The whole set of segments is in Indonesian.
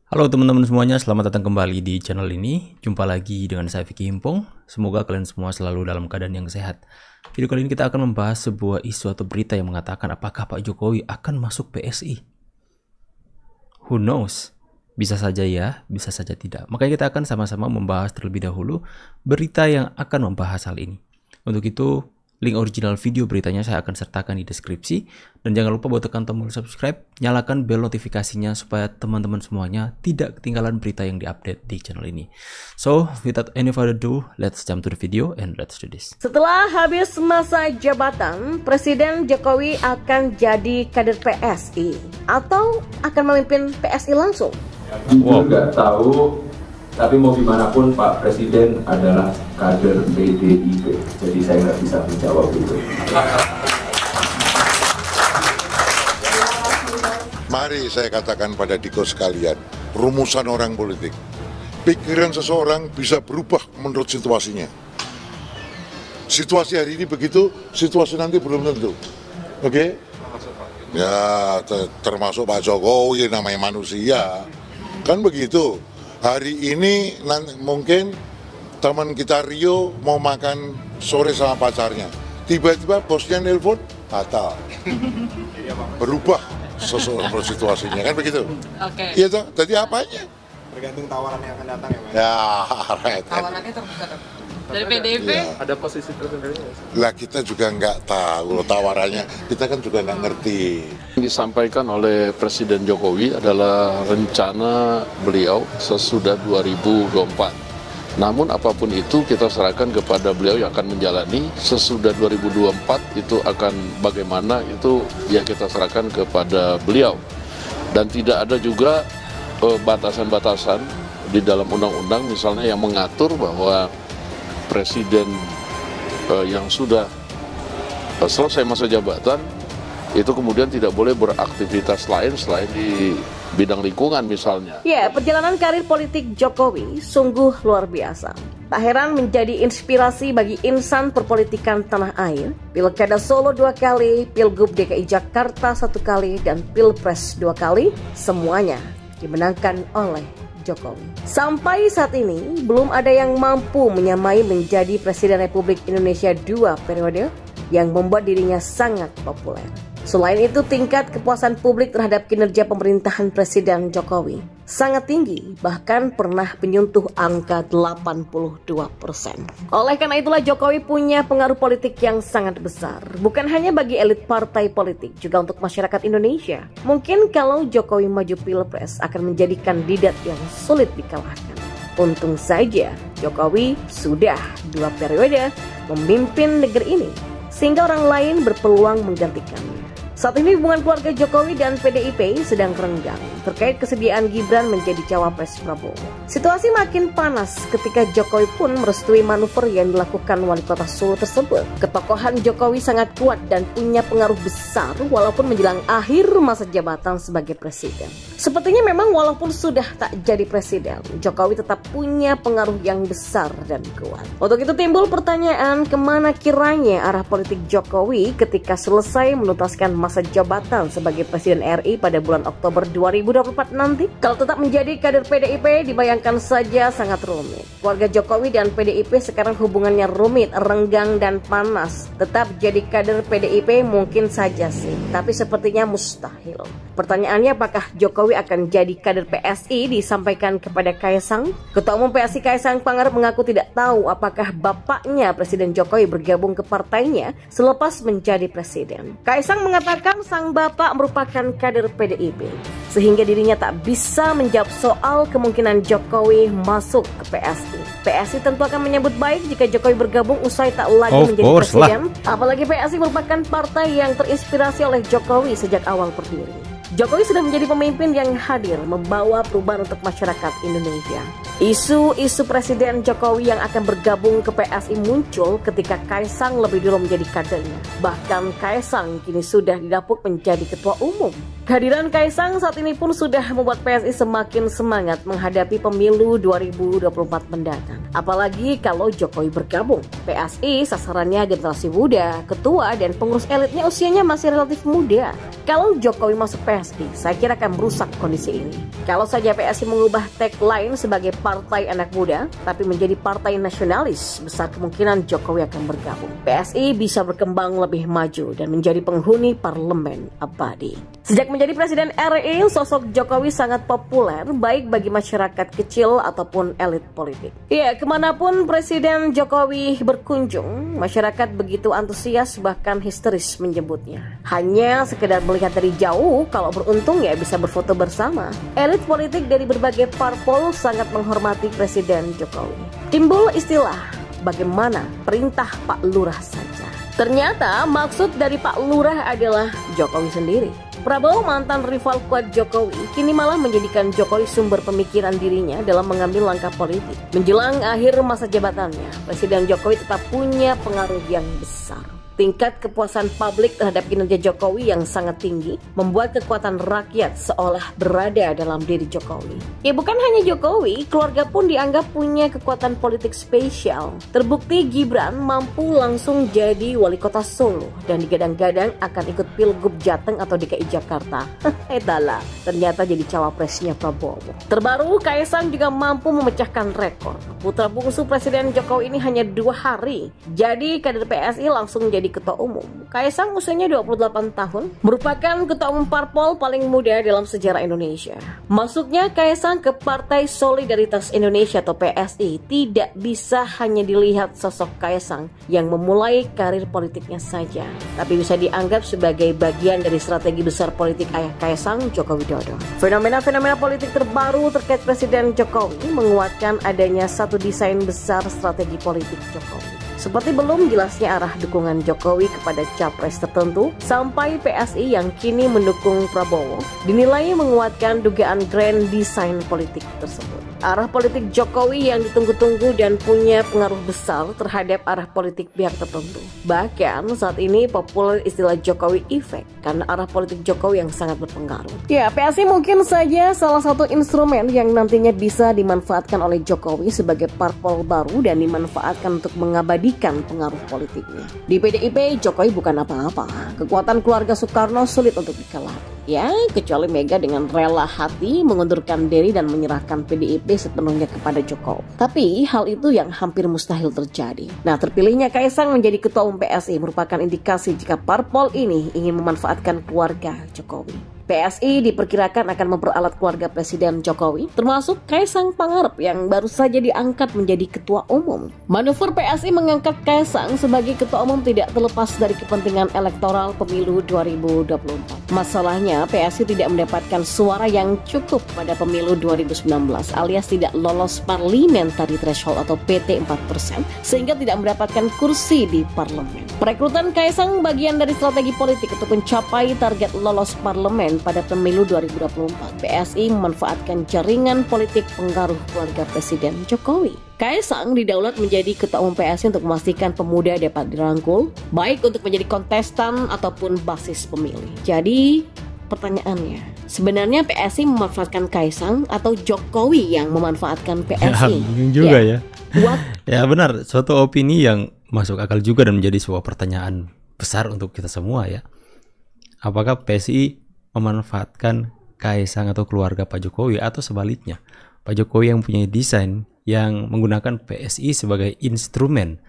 Halo teman-teman semuanya, selamat datang kembali di channel ini. Jumpa lagi dengan saya Vicky Himpong. Semoga kalian semua selalu dalam keadaan yang sehat. Video kali ini kita akan membahas sebuah isu atau berita yang mengatakan apakah Pak Jokowi akan masuk PSI. Who knows? Bisa saja ya, bisa saja tidak. Makanya kita akan sama-sama membahas terlebih dahulu berita yang akan membahas hal ini. Untuk itu, link original video beritanya saya akan sertakan di deskripsi. Dan jangan lupa buat tekan tombol subscribe, nyalakan bel notifikasinya supaya teman-teman semuanya tidak ketinggalan berita yang diupdate di channel ini. So, without any further ado, let's jump to the video and let's do this. Setelah habis masa jabatan, Presiden Jokowi akan jadi kader PSI atau akan memimpin PSI langsung? Jujur nggak tahu, tapi mau gimana pun Pak Presiden adalah kader PDIP, jadi saya nggak bisa menjawab itu. Mari saya katakan pada Diko sekalian, rumusan orang politik. Pikiran seseorang bisa berubah menurut situasinya. Situasi hari ini begitu, situasi nanti belum tentu. Oke? Ya, termasuk Pak Jokowi, namanya manusia. Kan begitu. Hari ini nanti mungkin teman kita Rio mau makan sore sama pacarnya. Tiba-tiba bosnya nelpon, batal. Berubah sesuatu situasinya, kan begitu? Oke. Iya toh, jadi apanya? Tergantung tawaran yang akan datang ya Pak? Ya, right. Tawarannya terbuka dari PDIP. Ya. Ada posisi tertentu. Lah kita juga nggak tahu tawarannya, kita kan juga nggak ngerti. Yang disampaikan oleh Presiden Jokowi adalah rencana beliau sesudah 2024. Namun apapun itu kita serahkan kepada beliau yang akan menjalani. Sesudah 2024 itu akan bagaimana, itu ya kita serahkan kepada beliau. Dan tidak ada juga batasan-batasan di dalam undang-undang misalnya yang mengatur bahwa Presiden yang sudah selesai masa jabatan itu kemudian tidak boleh beraktivitas lain selain di bidang lingkungan misalnya. Ya, perjalanan karir politik Jokowi sungguh luar biasa. Tak heran menjadi inspirasi bagi insan perpolitikan tanah air. Pilkada Solo 2 kali, Pilgub DKI Jakarta 1 kali, dan Pilpres 2 kali, semuanya dimenangkan oleh Jokowi. Sampai saat ini, belum ada yang mampu menyamai menjadi Presiden Republik Indonesia 2 periode yang membuat dirinya sangat populer. Selain itu, tingkat kepuasan publik terhadap kinerja pemerintahan Presiden Jokowi sangat tinggi, bahkan pernah menyentuh angka 82%. Oleh karena itulah Jokowi punya pengaruh politik yang sangat besar, bukan hanya bagi elit partai politik, juga untuk masyarakat Indonesia. Mungkin kalau Jokowi maju Pilpres akan menjadi kandidat yang sulit dikalahkan. Untung saja Jokowi sudah 2 periode memimpin negeri ini, sehingga orang lain berpeluang menggantikannya. Saat ini hubungan keluarga Jokowi dan PDIP sedang renggang terkait kesediaan Gibran menjadi cawapres Prabowo. Situasi makin panas ketika Jokowi pun merestui manuver yang dilakukan wali kota Solo tersebut. Ketokohan Jokowi sangat kuat dan punya pengaruh besar walaupun menjelang akhir masa jabatan sebagai presiden. Sepertinya memang walaupun sudah tak jadi presiden, Jokowi tetap punya pengaruh yang besar dan kuat. Untuk itu timbul pertanyaan, kemana kiranya arah politik Jokowi ketika selesai menuntaskan masa jabatan sebagai Presiden RI pada bulan Oktober 2024 nanti? Kalau tetap menjadi kader PDIP, dibayangkan saja sangat rumit. Keluarga Jokowi dan PDIP sekarang hubungannya rumit, renggang dan panas. Tetap jadi kader PDIP mungkin saja sih, tapi sepertinya mustahil. Pertanyaannya, apakah Jokowi akan jadi kader PSI disampaikan kepada Kaisang? Ketua Umum PSI Kaisang Pangarep mengaku tidak tahu apakah bapaknya Presiden Jokowi bergabung ke partainya selepas menjadi presiden. Kaisang mengatakan sang bapak merupakan kader PDIP, sehingga dirinya tak bisa menjawab soal kemungkinan Jokowi masuk ke PSI. PSI tentu akan menyambut baik jika Jokowi bergabung usai tak lagi menjadi presiden. Apalagi PSI merupakan partai yang terinspirasi oleh Jokowi sejak awal berdiri. Jokowi sudah menjadi pemimpin yang hadir membawa perubahan untuk masyarakat Indonesia. Isu-isu Presiden Jokowi yang akan bergabung ke PSI muncul ketika Kaisang lebih dulu menjadi kadernya. Bahkan Kaisang kini sudah didapuk menjadi ketua umum. Kehadiran Kaisang saat ini pun sudah membuat PSI semakin semangat menghadapi pemilu 2024 mendatang. Apalagi kalau Jokowi bergabung. PSI sasarannya generasi muda, ketua dan pengurus elitnya usianya masih relatif muda. Kalau Jokowi masuk PSI, saya kira akan merusak kondisi ini. Kalau saja PSI mengubah tagline sebagai partai anak muda, tapi menjadi partai nasionalis, besar kemungkinan Jokowi akan bergabung. PSI bisa berkembang lebih maju dan menjadi penghuni parlemen abadi. Sejak menjadi Presiden RI, sosok Jokowi sangat populer baik bagi masyarakat kecil ataupun elit politik. Ya, kemanapun Presiden Jokowi berkunjung, masyarakat begitu antusias bahkan histeris menyebutnya. Hanya sekedar melihat dari jauh, kalau beruntung ya bisa berfoto bersama. Elit politik dari berbagai parpol sangat menghormati Presiden Jokowi. Timbul istilah, bagaimana perintah Pak Lurah saja. Ternyata maksud dari Pak Lurah adalah Jokowi sendiri. Prabowo, mantan rival kuat Jokowi, kini malah menjadikan Jokowi sumber pemikiran dirinya dalam mengambil langkah politik. Menjelang akhir masa jabatannya, Presiden Jokowi tetap punya pengaruh yang besar. Tingkat kepuasan publik terhadap kinerja Jokowi yang sangat tinggi membuat kekuatan rakyat seolah berada dalam diri Jokowi. Ya, bukan hanya Jokowi, keluarga pun dianggap punya kekuatan politik spesial. Terbukti Gibran mampu langsung jadi wali kota Solo dan digadang-gadang akan ikut Pilgub Jateng atau DKI Jakarta. Etala, ternyata jadi cawapresnya Prabowo. Terbaru, Kaisang juga mampu memecahkan rekor. Putra bungsu Presiden Jokowi ini hanya 2 hari jadi kader PSI langsung jadi ketua umum. Kaisang usianya 28 tahun, merupakan ketua umum parpol paling muda dalam sejarah Indonesia. Masuknya Kaisang ke Partai Solidaritas Indonesia atau PSI tidak bisa hanya dilihat sosok Kaisang yang memulai karir politiknya saja, tapi bisa dianggap sebagai bagian dari strategi besar politik ayah Kaisang, Joko Widodo. Fenomena-fenomena politik terbaru terkait Presiden Jokowi menguatkan adanya satu desain besar strategi politik Jokowi. Seperti belum jelasnya arah dukungan Jokowi kepada capres tertentu, sampai PSI yang kini mendukung Prabowo dinilai menguatkan dugaan grand design politik tersebut. Arah politik Jokowi yang ditunggu-tunggu dan punya pengaruh besar terhadap arah politik pihak tertentu. Bahkan saat ini populer istilah Jokowi Effect karena arah politik Jokowi yang sangat berpengaruh. Ya, PSI mungkin saja salah satu instrumen yang nantinya bisa dimanfaatkan oleh Jokowi sebagai parpol baru dan dimanfaatkan untuk mengabadikan pengaruh politiknya. Di PDIP, Jokowi bukan apa-apa. Kekuatan keluarga Soekarno sulit untuk dikalahkan. Ya, kecuali Mega dengan rela hati mengundurkan diri dan menyerahkan PDIP sepenuhnya kepada Jokowi. Tapi hal itu yang hampir mustahil terjadi. Nah, terpilihnya Kaisang menjadi ketua umum PSI merupakan indikasi jika parpol ini ingin memanfaatkan keluarga Jokowi. PSI diperkirakan akan memperalat keluarga Presiden Jokowi, termasuk Kaisang Pangarep yang baru saja diangkat menjadi ketua umum. Manuver PSI mengangkat Kaisang sebagai ketua umum tidak terlepas dari kepentingan elektoral pemilu 2024. Masalahnya, PSI tidak mendapatkan suara yang cukup pada pemilu 2019 alias tidak lolos parliamentary threshold atau PT 4%, sehingga tidak mendapatkan kursi di parlemen. Perekrutan Kaisang bagian dari strategi politik untuk mencapai target lolos parlemen pada pemilu 2024. PSI memanfaatkan jaringan politik pengaruh keluarga Presiden Jokowi. Kaisang didaulat menjadi ketua umum PSI untuk memastikan pemuda dapat dirangkul, baik untuk menjadi kontestan ataupun basis pemilih. Jadi, pertanyaannya, sebenarnya PSI memanfaatkan Kaisang atau Jokowi yang memanfaatkan PSI? Ya, bingung juga ya. Ya benar, suatu opini yang masuk akal juga dan menjadi sebuah pertanyaan besar untuk kita semua ya. Apakah PSI memanfaatkan Kaisang atau keluarga Pak Jokowi atau sebaliknya? Pak Jokowi yang punya desain yang menggunakan PSI sebagai instrumen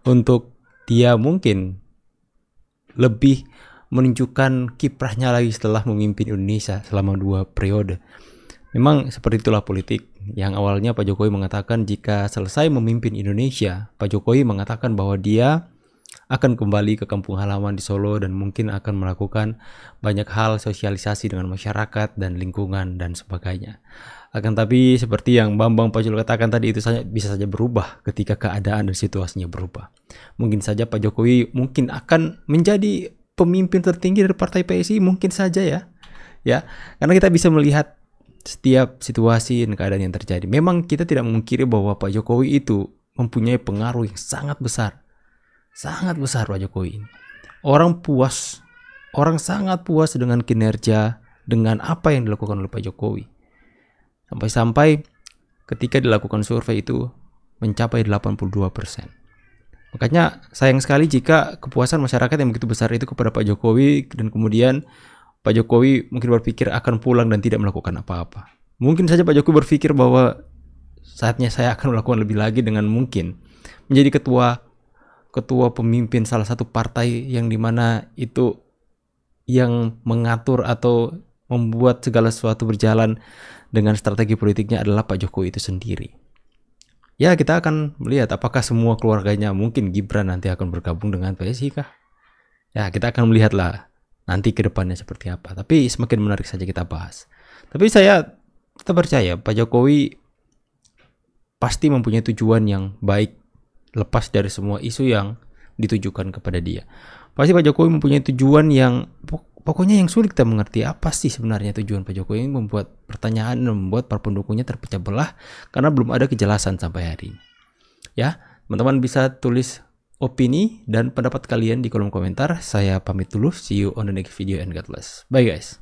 untuk dia mungkin lebih menunjukkan kiprahnya lagi setelah memimpin Indonesia selama 2 periode. Memang seperti itulah politik. Yang awalnya Pak Jokowi mengatakan jika selesai memimpin Indonesia, Pak Jokowi mengatakan bahwa dia akan kembali ke kampung halaman di Solo dan mungkin akan melakukan banyak hal sosialisasi dengan masyarakat dan lingkungan dan sebagainya. Akan tapi seperti yang Bambang Pacul katakan tadi, itu saja bisa saja berubah ketika keadaan dan situasinya berubah. Mungkin saja Pak Jokowi mungkin akan menjadi pemimpin tertinggi dari partai PSI, mungkin saja ya. Ya, karena kita bisa melihat setiap situasi dan keadaan yang terjadi. Memang kita tidak memungkiri bahwa Pak Jokowi itu mempunyai pengaruh yang sangat besar. Sangat besar Pak Jokowi. Orang sangat puas dengan kinerja dengan apa yang dilakukan oleh Pak Jokowi. Sampai-sampai ketika dilakukan survei itu mencapai 82%. Makanya sayang sekali jika kepuasan masyarakat yang begitu besar itu kepada Pak Jokowi dan kemudian Pak Jokowi mungkin berpikir akan pulang dan tidak melakukan apa-apa. Mungkin saja Pak Jokowi berpikir bahwa saatnya saya akan melakukan lebih lagi dengan mungkin menjadi ketua pemimpin salah satu partai yang dimana itu yang mengatur atau membuat segala sesuatu berjalan dengan strategi politiknya adalah Pak Jokowi itu sendiri. Ya, kita akan melihat apakah semua keluarganya, mungkin Gibran nanti akan bergabung dengan PSI kah? Ya, kita akan melihatlah nanti ke depannya seperti apa. Tapi semakin menarik saja kita bahas. Tapi saya tetap percaya Pak Jokowi pasti mempunyai tujuan yang baik lepas dari semua isu yang ditujukan kepada dia. Pasti Pak Jokowi mempunyai tujuan yang pokoknya yang sulit kita mengerti apa sih sebenarnya tujuan Pak Jokowi yang membuat pertanyaan dan membuat para pendukungnya terpecah belah karena belum ada kejelasan sampai hari ini. Ya, teman-teman bisa tulis opini dan pendapat kalian di kolom komentar. Saya pamit dulu. See you on the next video and God bless. Bye guys.